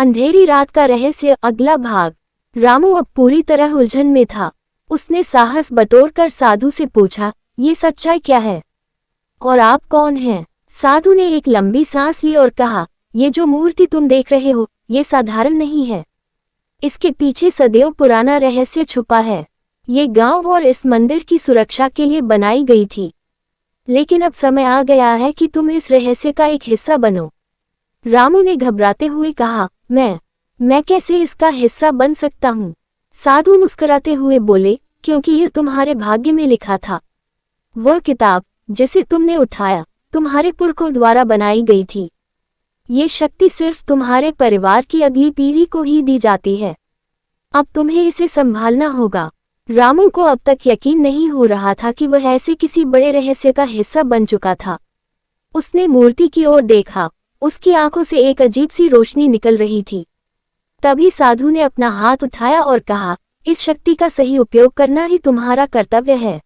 अंधेरी रात का रहस्य, अगला भाग। रामू अब पूरी तरह उलझन में था। उसने साहस बटोरकर साधु से पूछा, ये सच्चाई क्या है और आप कौन हैं? साधु ने एक लंबी सांस ली और कहा, ये जो मूर्ति तुम देख रहे हो, ये साधारण नहीं है। इसके पीछे सदियों पुराना रहस्य छुपा है। ये गांव और इस मंदिर की सुरक्षा के लिए बनाई गई थी। लेकिन अब समय आ गया है कि तुम इस रहस्य का एक हिस्सा बनो। रामू ने घबराते हुए कहा, मैं कैसे इसका हिस्सा बन सकता हूँ? साधु मुस्कुराते हुए बोले, क्योंकि यह तुम्हारे भाग्य में लिखा था। वह किताब जिसे तुमने उठाया, तुम्हारे पुरखों द्वारा बनाई गई थी। ये शक्ति सिर्फ तुम्हारे परिवार की अगली पीढ़ी को ही दी जाती है। अब तुम्हें इसे संभालना होगा। रामू को अब तक यकीन नहीं हो रहा था कि वह ऐसे किसी बड़े रहस्य का हिस्सा बन चुका था। उसने मूर्ति की ओर देखा। उसकी आंखों से एक अजीब सी रोशनी निकल रही थी। तभी साधु ने अपना हाथ उठाया और कहा, इस शक्ति का सही उपयोग करना ही तुम्हारा कर्तव्य है।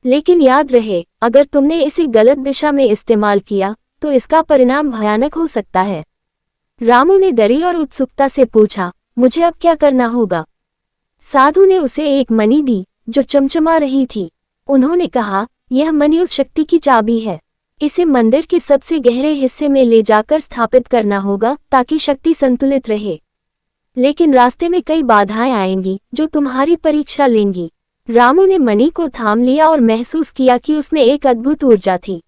लेकिन याद रहे, अगर तुमने इसे गलत दिशा में इस्तेमाल किया तो इसका परिणाम भयानक हो सकता है। रामू ने डरी और उत्सुकता से पूछा, मुझे अब क्या करना होगा? साधु ने उसे एक मणि दी जो चमचमा रही थी। उन्होंने कहा, यह मणि उस शक्ति की चाबी है। इसे मंदिर के सबसे गहरे हिस्से में ले जाकर स्थापित करना होगा ताकि शक्ति संतुलित रहे। लेकिन रास्ते में कई बाधाएं आएंगी जो तुम्हारी परीक्षा लेंगी। रामू ने मणि को थाम लिया और महसूस किया कि उसमें एक अद्भुत ऊर्जा थी।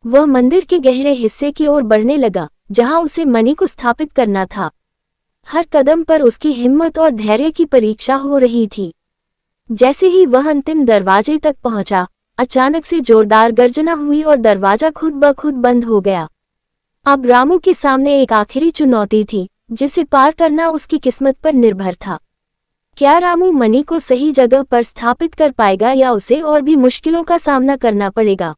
वह मंदिर के गहरे हिस्से की ओर बढ़ने लगा, जहां उसे मणि को स्थापित करना था। हर कदम पर उसकी हिम्मत और धैर्य की परीक्षा हो रही थी। जैसे ही वह अंतिम दरवाजे तक पहुंचा, अचानक से जोरदार गर्जना हुई और दरवाजा खुद ब खुद बंद हो गया। अब रामू के सामने एक आखिरी चुनौती थी, जिसे पार करना उसकी किस्मत पर निर्भर था। क्या रामू मणि को सही जगह पर स्थापित कर पाएगा या उसे और भी मुश्किलों का सामना करना पड़ेगा?